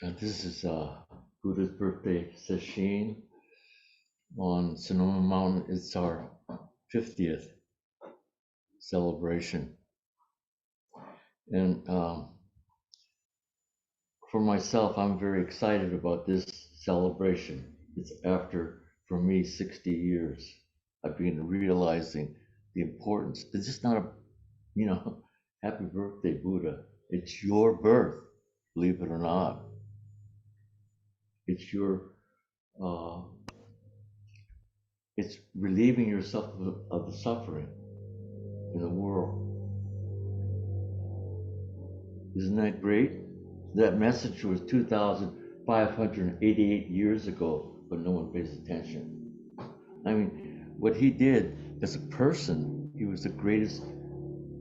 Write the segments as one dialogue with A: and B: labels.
A: And this is Buddha's birthday, Sesshin, on Sonoma Mountain. It's our 50th celebration. And for myself, I'm very excited about this celebration. It's after, for me, 60 years. I've been realizing the importance. It's just not a, you know, happy birthday, Buddha. It's your birth, believe it or not. It's your, uh, it's relieving yourself of the suffering in the world. Isn't that great? That message was 2,588 years ago, but no one pays attention. I mean, what he did as a person, he was the greatest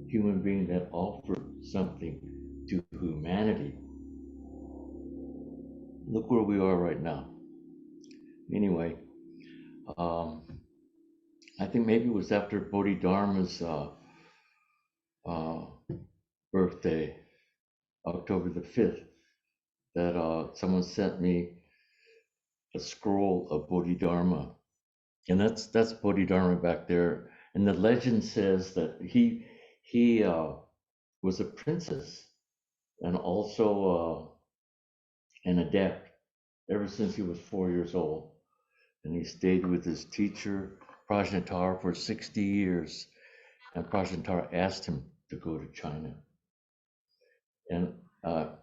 A: human being that offered something to humanity. Look where we are right now. Anyway, um, I think maybe it was after Bodhidharma's uh, birthday, October the 5th, that someone sent me a scroll of Bodhidharma, and that's Bodhidharma back there. And the legend says that he was a princess and also an adept ever since he was 4 years old, and he stayed with his teacher Prajnatar for 60 years. And Prajnatar asked him to go to China, and the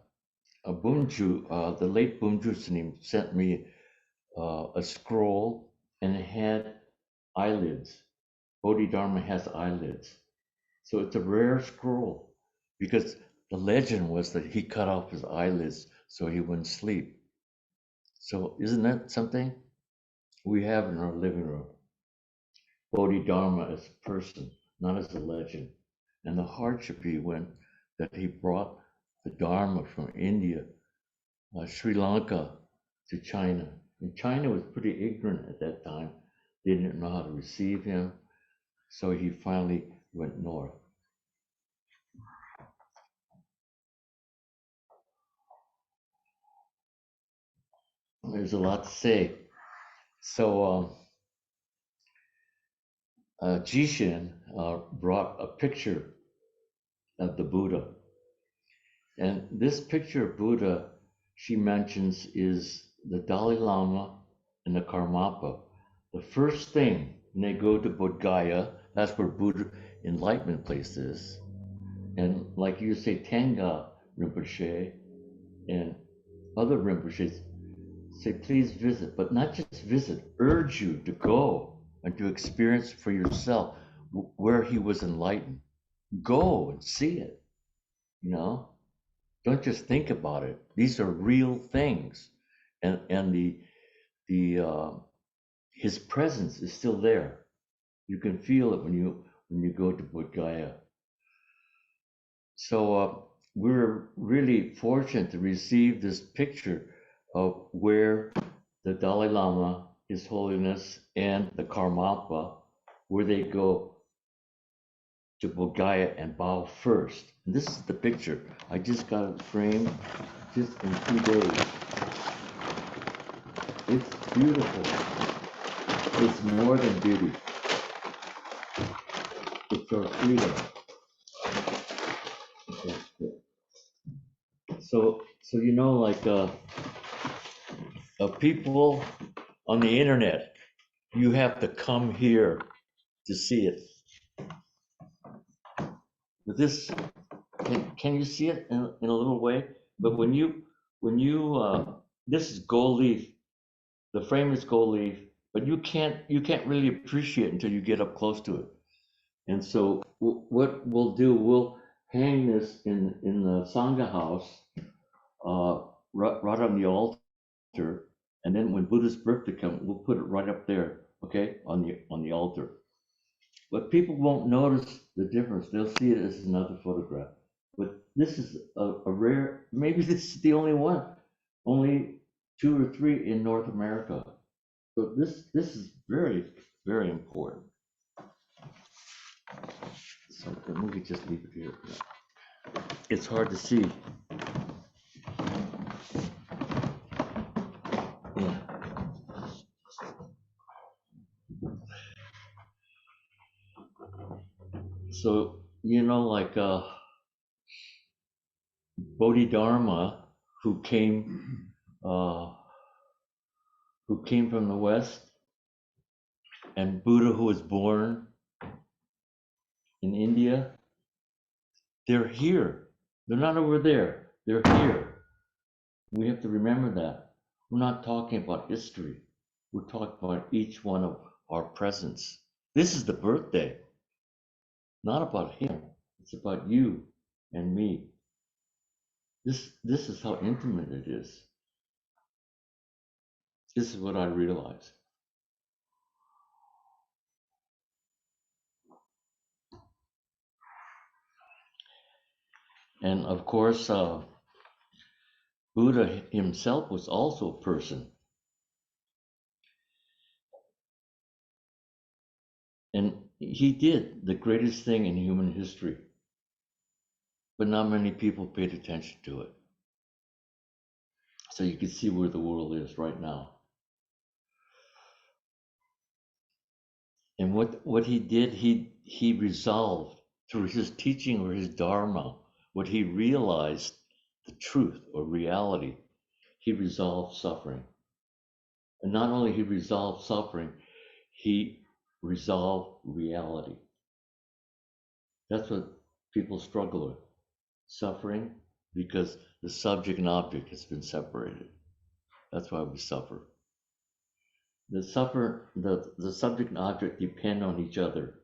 A: late Bunju Sanim sent me a scroll, and it had eyelids. Bodhidharma has eyelids. So it's a rare scroll because the legend was that he cut off his eyelids so he wouldn't sleep. So isn't that something we have in our living room? Bodhidharma as a person, not as a legend. And the hard should be when that he brought the Dharma from India, Sri Lanka to China. And China was pretty ignorant at that time. They didn't know how to receive him. So he finally went north. There's a lot to say. So Jishin brought a picture of the Buddha. And this picture of Buddha, she mentions, is the Dalai Lama and the Karmapa. The first thing when they go to Bodh Gaya, that's where Buddha enlightenment place is. And like you say, Tenga Rinpoche and other Rinpoches say, please visit, but not just visit, urge you to go and to experience for yourself where he was enlightened. Go and see it, you know? Don't just think about it. These are real things. And the his presence is still there. You can feel it when you go to Bodh Gaya. So we're really fortunate to receive this picture of where the Dalai Lama, His Holiness, and the Karmapa, where they go to Bodh Gaya and bow first. And this is the picture. I just got it framed just in 2 days. It's beautiful. It's more than beauty. It's our freedom. So you know, like people on the internet, you have to come here to see it. But this, can you see it in a little way? But when you this is gold leaf. The frame is gold leaf, but you can't really appreciate it until you get up close to it. And so what we'll do, we'll hang this in the Sangha house, right on the altar, and then when Buddha's birthday comes, we'll put it right up there, okay, on the altar. But people won't notice the difference. They'll see it as another photograph. But this is a rare, maybe this is the only one, only 2 or 3 in North America. So this is very, very important. So let me just leave it here. It's hard to see. So, like Bodhidharma, who came, uh, who came from the West, and Buddha, who was born in India, they're here. They're not over there. They're here. We have to remember that. We're not talking about history. We're talking about each one of our presents. This is the birthday, not about him. It's about you and me. This is how intimate it is. This is what I realize. And of course, Buddha himself was also a person. And he did the greatest thing in human history. But not many people paid attention to it. So you can see where the world is right now. And what he did, he resolved through his teaching or his dharma, what he realized, the truth or reality, he resolved suffering. And not only he resolved suffering, he resolved reality. That's what people struggle with, suffering, because the subject and object has been separated. That's why we suffer. The subject and object depend on each other.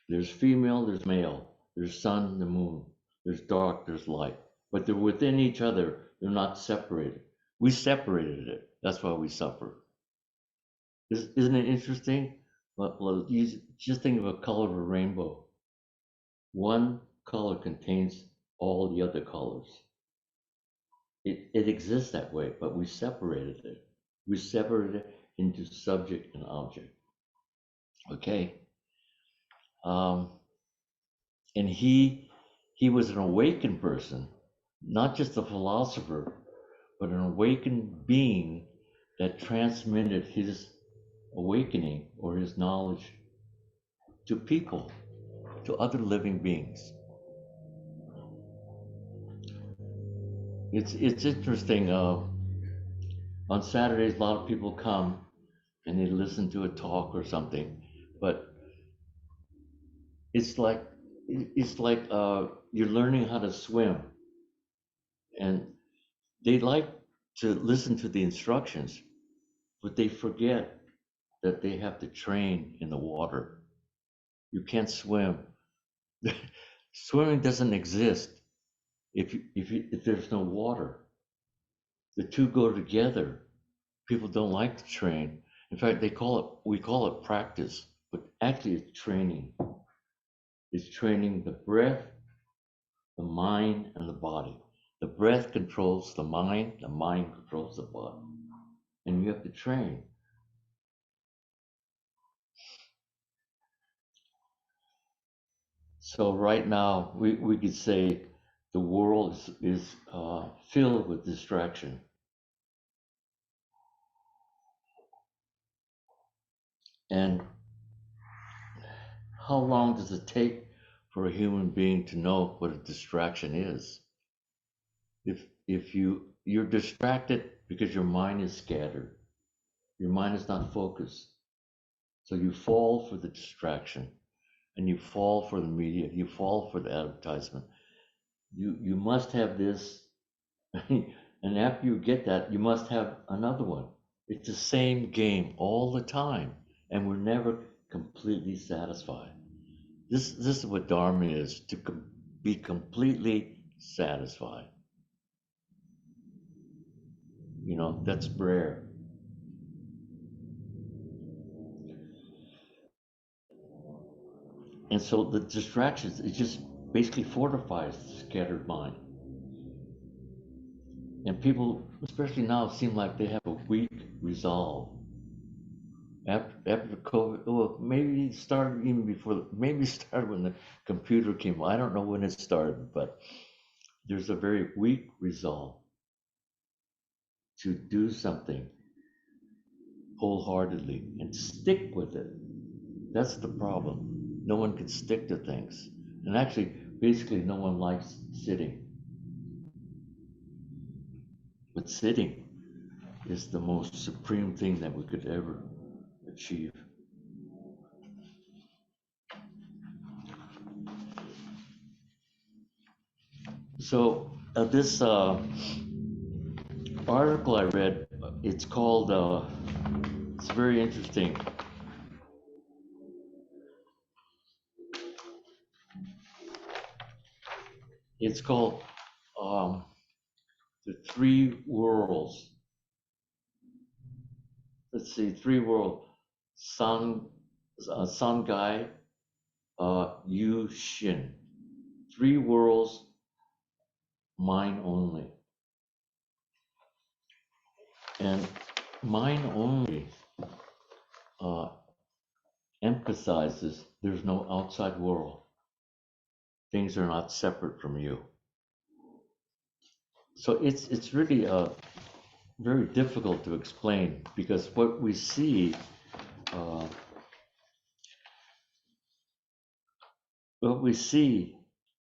A: There's female, there's male, there's sun, the moon, there's dark, there's light, but they're within each other. They're not separated. We separated it. That's why we suffer. Isn't it interesting? Well, you just think of a color of a rainbow. One color contains all the other colors. It exists that way, but we separated it. We separated it into subject and object. Okay. And he was an awakened person, not just a philosopher, but an awakened being that transmitted his awakening or his knowledge to people, to other living beings. It's interesting. On Saturdays, a lot of people come and they listen to a talk or something, but it's like you're learning how to swim, and they like to listen to the instructions, but they forget that they have to train in the water. You can't swim. Swimming doesn't exist if there's no water. The two go together. People don't like to train. In fact, we call it practice, but actually it's training. It's training the breath, the mind, and the body. The breath controls the mind controls the body. And you have to train. So right now, we could say the world is filled with distraction. And how long does it take for a human being to know what a distraction is? If you're distracted because your mind is scattered, your mind is not focused, so you fall for the distraction, and you fall for the media, you fall for the advertisement. You must have this, and after you get that, you must have another one. It's the same game all the time, and we're never completely satisfied. This is what Dharma is, to be completely satisfied. That's rare. And so the distractions, it just basically fortifies the scattered mind. And people, especially now, seem like they have a weak resolve. After COVID, well, maybe it started even before, maybe it started when the computer came. I don't know when it started, but there's a very weak resolve to do something wholeheartedly and stick with it. That's the problem. No one can stick to things. And actually, basically, no one likes sitting. But sitting is the most supreme thing that we could ever achieve. So, this article I read, it's called, it's very interesting. It's called The Three Worlds. Let's see, Three World. Sangai Yu Shin. Three Worlds, Mind Only. And Mind Only uh, emphasizes there's no outside world. Things are not separate from you. So it's really very difficult to explain because what we see, uh, what we see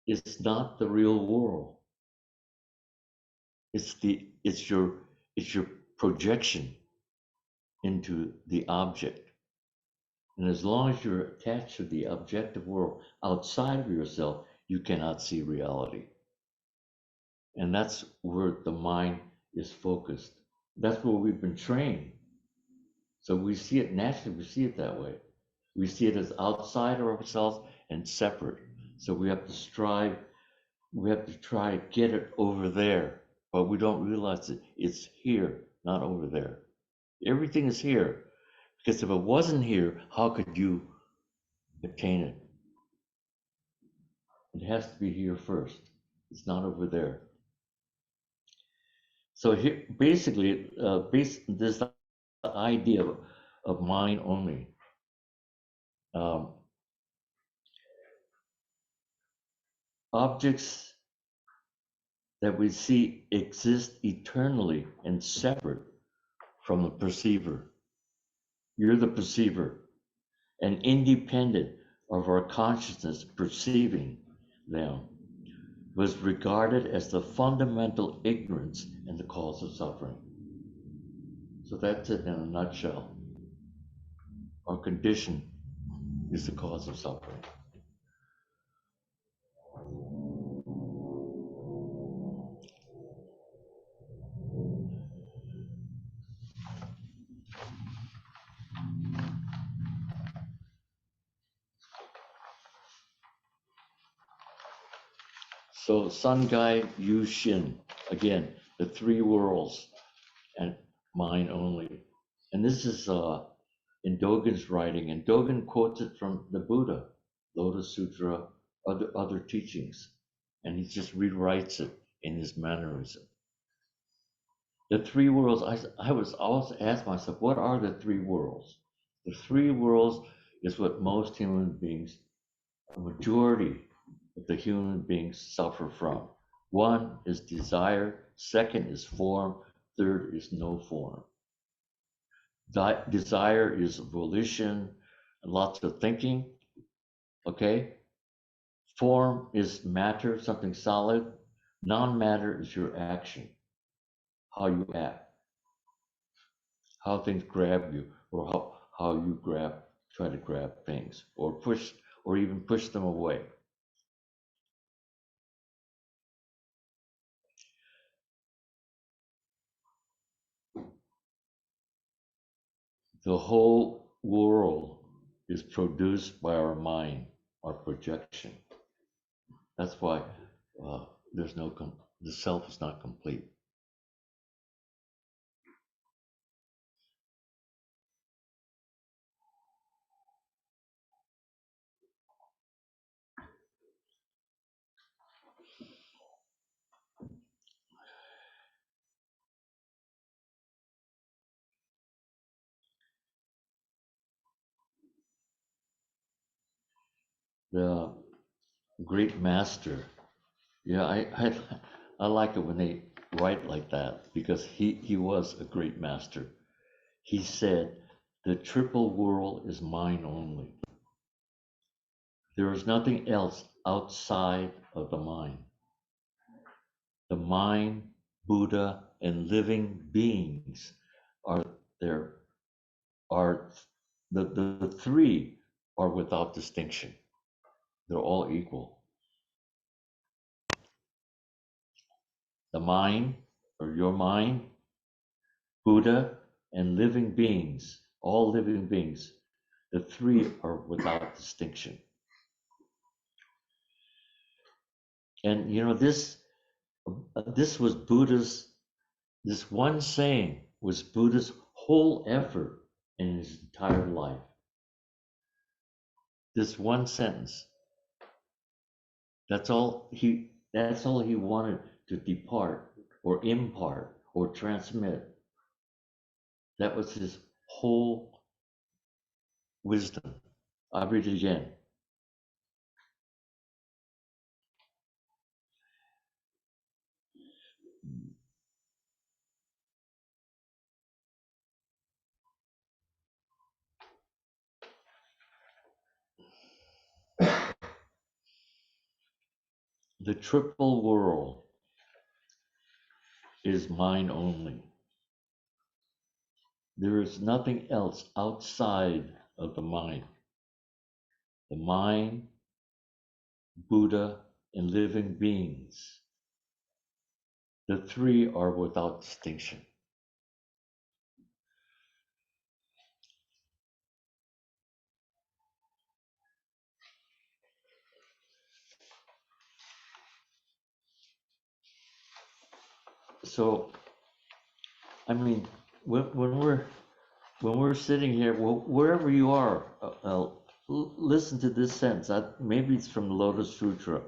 A: is not the real world. It's your projection into the object. And as long as you're attached to the objective world outside of yourself, you cannot see reality. And that's where the mind is focused. That's where we've been trained. So we see it naturally, we see it that way. We see it as outside of ourselves and separate. So we have to strive, we have to try to get it over there, but we don't realize it. It's here, not over there. Everything is here. Because if it wasn't here, how could you attain it? It has to be here first. It's not over there. So here, basically, this idea of mind only. Um, Objects that we see exist eternally and separate from the perceiver. You're the perceiver, and independent of our consciousness perceiving them, was regarded as the fundamental ignorance and the cause of suffering. So that's it in a nutshell. Our condition is the cause of suffering. So Sangai Yu Shin, again, the three worlds and mind only. And this is in Dogen's writing, and Dogen quotes it from the Buddha, Lotus Sutra, other teachings, and he just rewrites it in his mannerism. The three worlds, I was always ask myself, what are the three worlds? The three worlds is what most human beings, a majority of the human beings suffer from. One is desire, second is form, third is no form. Desire is volition, lots of thinking, okay? Form is matter, something solid. Non-matter is your action, how you act, how things grab you, or how you try to grab things, or push, or even push them away. The whole world is produced by our mind, our projection. That's why there's no, the self is not complete. The great master, yeah, I like it when they write like that because he was a great master. He said, the triple world is mine only. There is nothing else outside of the mind. The mind, Buddha, and living beings are there. Are the three are without distinction. They're all equal. The mind, or your mind, Buddha, and living beings, all living beings, the three are without distinction. And you know, this was Buddha's, this one saying was Buddha's whole effort in his entire life. This one sentence. That's all he wanted to depart or impart or transmit. That was his whole wisdom. I'll read it again. The triple world is mine only. There is nothing else outside of the mind. The mind, Buddha, and living beings. The three are without distinction. So, I mean, when we're sitting here, well, wherever you are, listen to this sentence. Maybe it's from the Lotus Sutra.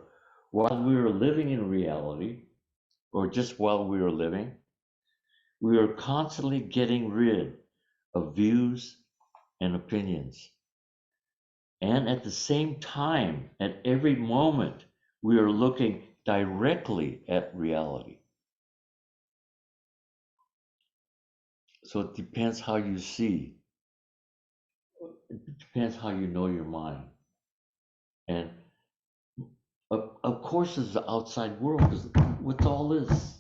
A: While we are living in reality, or just while we are living, we are constantly getting rid of views and opinions. And at the same time, at every moment, we are looking directly at reality. So it depends how you see. It depends how you know your mind. And of course, there's the outside world, because what's all this?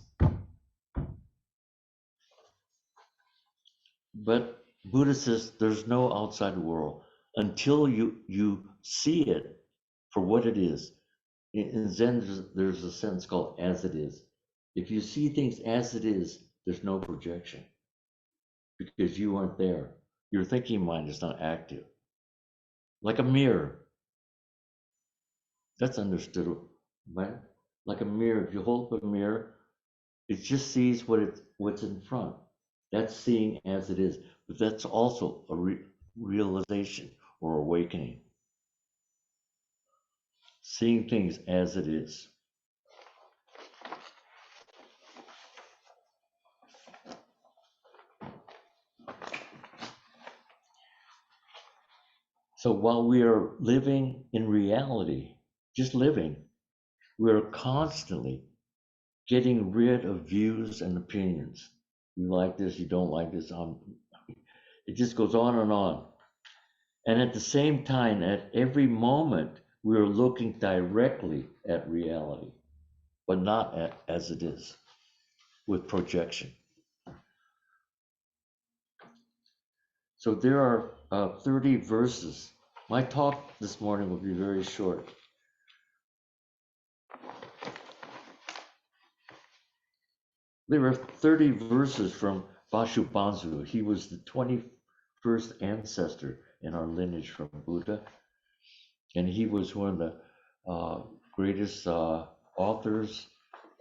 A: But Buddha says there's no outside world until you see it for what it is. In Zen, there's a sentence called "as it is." If you see things as it is, there's no projection because you aren't there. Your thinking mind is not active. Like a mirror, that's understood, right? Like a mirror, if you hold up a mirror, it just sees what's in front. That's seeing as it is, but that's also a realization or awakening. Seeing things as it is. So while we are living in reality, just living, we are constantly getting rid of views and opinions. You like this, you don't like this. It just goes on and on. And at the same time, at every moment, we are looking directly at reality, but not as it is, with projection. So there are 30 verses. My talk this morning will be very short. There are 30 verses from Vasubandhu. He was the 21st ancestor in our lineage from Buddha. And he was one of the greatest authors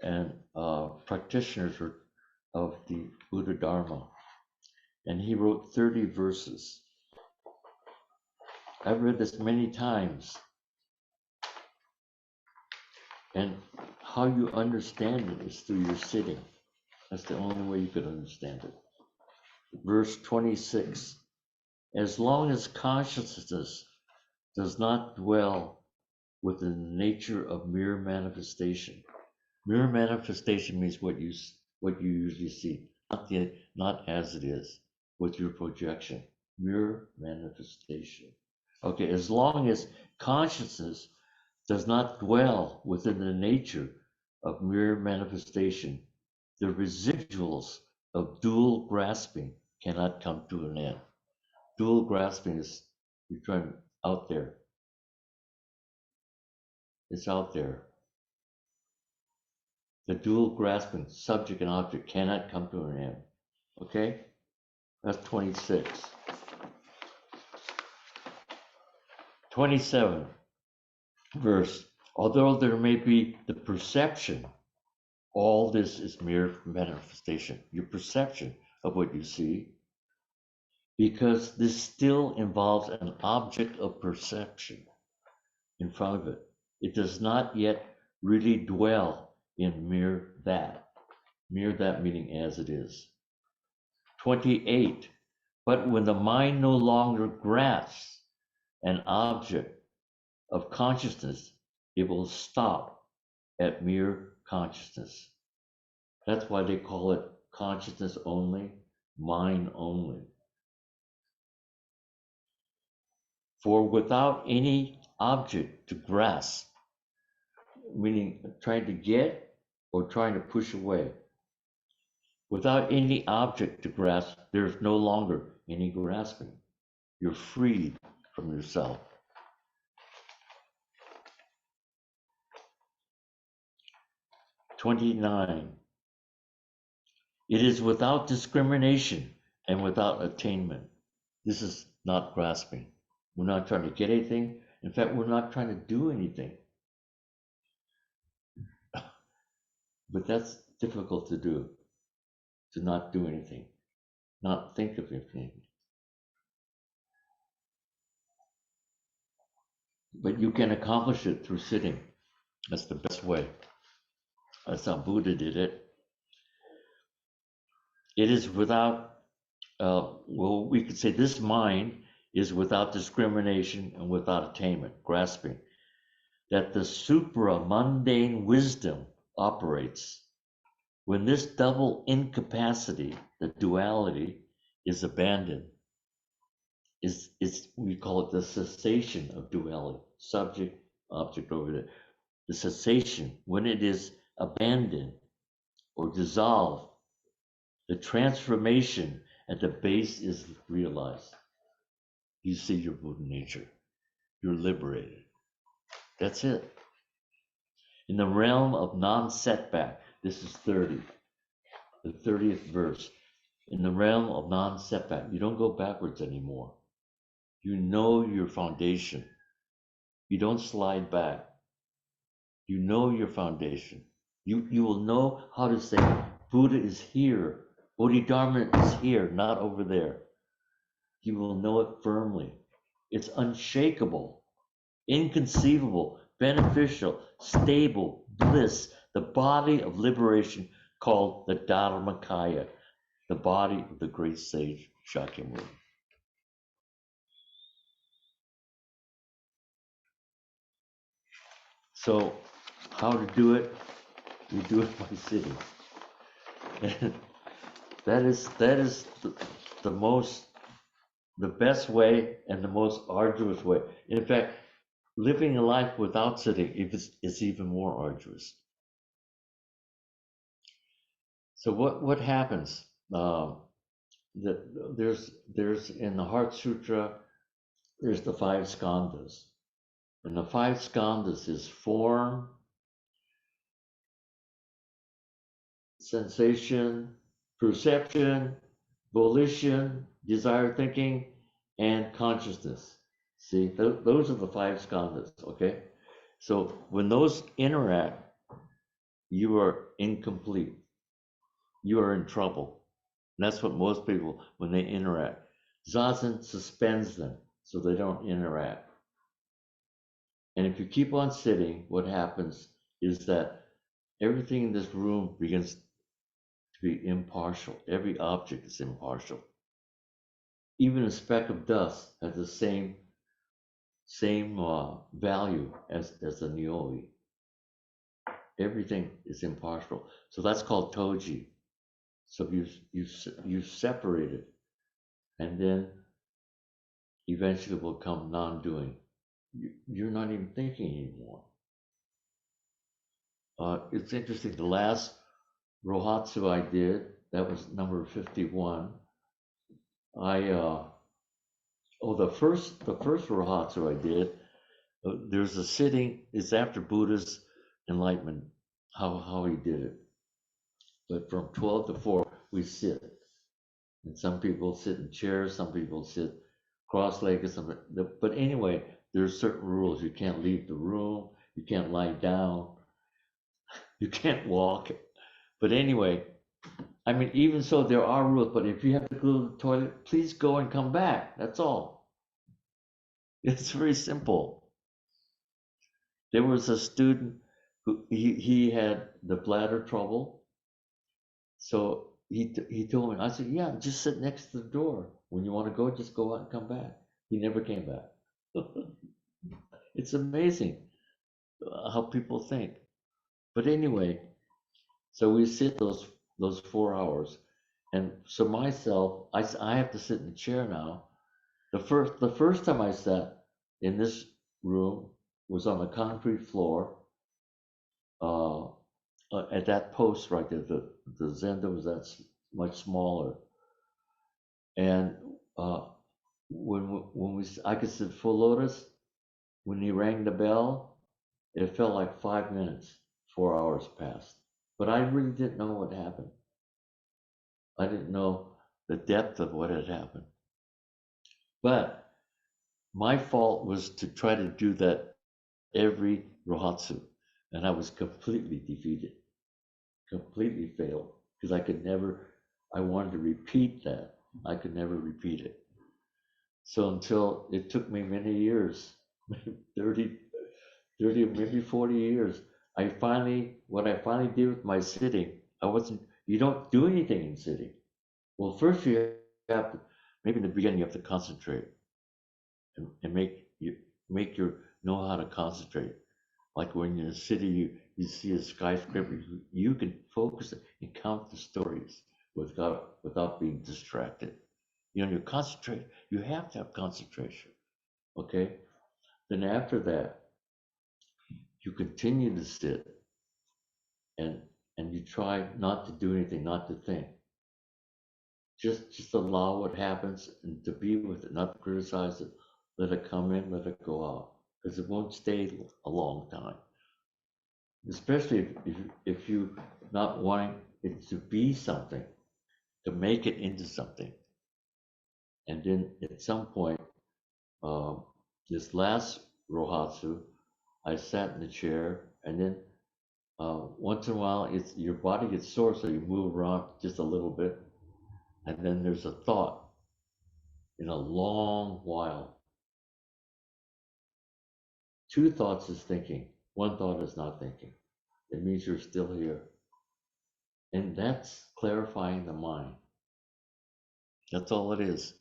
A: and practitioners of the Buddha Dharma. And he wrote 30 verses. I've read this many times. And how you understand it is through your sitting. That's the only way you could understand it. Verse 26. As long as consciousness does not dwell within the nature of mere manifestation. Mere manifestation means what you usually see, not as it is, with your projection. Mere manifestation. Okay, as long as consciousness does not dwell within the nature of mere manifestation, the residuals of dual grasping cannot come to an end. Dual grasping is you're trying out there. It's out there. The dual grasping, subject and object, cannot come to an end. Okay? That's 26. 27 verse. Although there may be the perception, all this is mere manifestation. Your perception of what you see, because this still involves an object of perception in front of it. It does not yet really dwell in mere that meaning as it is. 28. But when the mind no longer grasps an object of consciousness, it will stop at mere consciousness. That's why they call it consciousness only, mind only. For without any object to grasp, meaning trying to get or trying to push away, without any object to grasp, there's no longer any grasping. You're freed from yourself. 29. It is without discrimination and without attainment. This is not grasping. We're not trying to get anything. In fact, we're not trying to do anything. But that's difficult to do, to not do anything, not think of anything. But you can accomplish it through sitting. That's the best way. That's how Buddha did it. It is without, well, we could say this mind is without discrimination and without attainment, grasping, that the supra-mundane wisdom operates. When this double incapacity, the duality, is abandoned, we call it the cessation of duality, subject, object over there. The cessation, when it is abandoned or dissolved, the transformation at the base is realized. You see your Buddha nature. You're liberated. That's it. In the realm of non-setback, this is 30, the 30th verse. In the realm of non-setback, you don't go backwards anymore. You know your foundation. You don't slide back. You know your foundation. You will know how to say, Buddha is here. Bodhidharma is here, not over there. You will know it firmly. It's unshakable, inconceivable, beneficial, stable, bliss, the body of liberation called the Dharmakaya, the body of the great sage Shakyamuni. So, how to do it? You do it by sitting. And that is the best way and the most arduous way. In fact, living a life without sitting is even more arduous. So what happens? There's in the Heart Sutra, there's the 5 skandhas, and the 5 skandhas is form, sensation, perception, volition, desire, thinking, and consciousness. See, those are the 5 skandhas. Okay, so when those interact, you are incomplete. You are in trouble. And that's what most people, when they interact, Zazen suspends them so they don't interact. And if you keep on sitting, what happens is that everything in this room begins to be impartial. Every object is impartial. Even a speck of dust has the same value as the Nioi. Everything is impartial. So that's called Toji. So you separated, and then eventually will come non-doing. You're not even thinking anymore. It's interesting. The last Rohatsu I did, that was number 51. The first Rohatsu I did, there's a sitting. It's after Buddha's enlightenment, how he did it. But from 12 to 4, we sit. And some people sit in chairs, some people sit cross-legged. But anyway, there's certain rules. You can't leave the room. You can't lie down. You can't walk. But anyway, I mean, even so, there are rules. But if you have to go to the toilet, please go and come back. That's all. It's very simple. There was a student who he had the bladder trouble. So he told me, I said, yeah, just sit next to the door. When you want to go, just go out and come back. He never came back. It's amazing how people think. But anyway, so we sit those 4 hours. And so myself, I have to sit in a chair now. The first time I sat in this room was on a concrete floor. Uh, at that post right there, the Zenda was that much smaller. And I could sit full lotus. When he rang the bell, it felt like 5 minutes. 4 hours passed, but I really didn't know what happened. I didn't know the depth of what had happened. But my fault was to try to do that every Rohatsu, and I was completely defeated, completely failed, because I wanted to repeat that. I could never repeat it. So until it took me many years, 30, 30, maybe 40 years, what I finally did with my sitting, you don't do anything in sitting. Well, first you have to, maybe in the beginning you have to concentrate and make your know how to concentrate. Like when you're in a city, you see a skyscraper, you can focus and count the stories without being distracted. You concentrate. You have to have concentration. Okay. Then after that, you continue to sit and you try not to do anything, not to think. Just allow what happens and to be with it, not to criticize it. Let it come in, let it go out, because it won't stay a long time. Especially if you not wanting it to be something, to make it into something. And then at some point, this last Rohatsu, I sat in the chair, and then once in a while, your body gets sore, so you move around just a little bit, and then there's a thought in a long while. 2 thoughts is thinking, 1 thought is not thinking. It means you're still here. And that's clarifying the mind. That's all it is.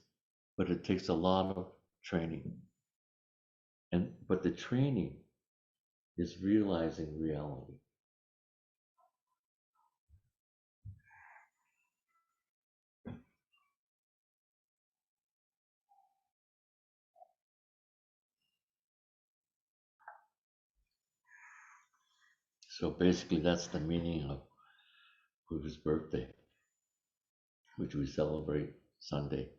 A: But it takes a lot of training. But the training is realizing reality. So basically, that's the meaning of Buddha's birthday, which we celebrate Sunday.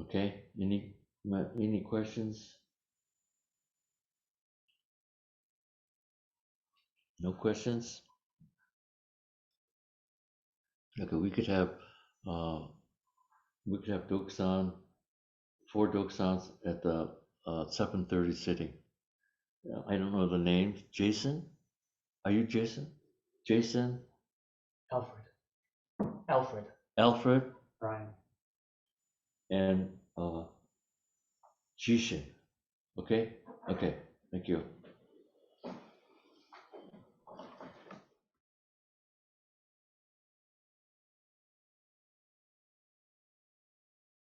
A: Okay? Any questions? No questions? Okay, we could have Doksan, 4 Doksans at the 7:30 sitting. I don't know the names. Jason? Are you Jason? Jason?
B: Alfred. Alfred.
A: Alfred?
B: Brian.
A: And Jishin. Okay? Okay. Thank you.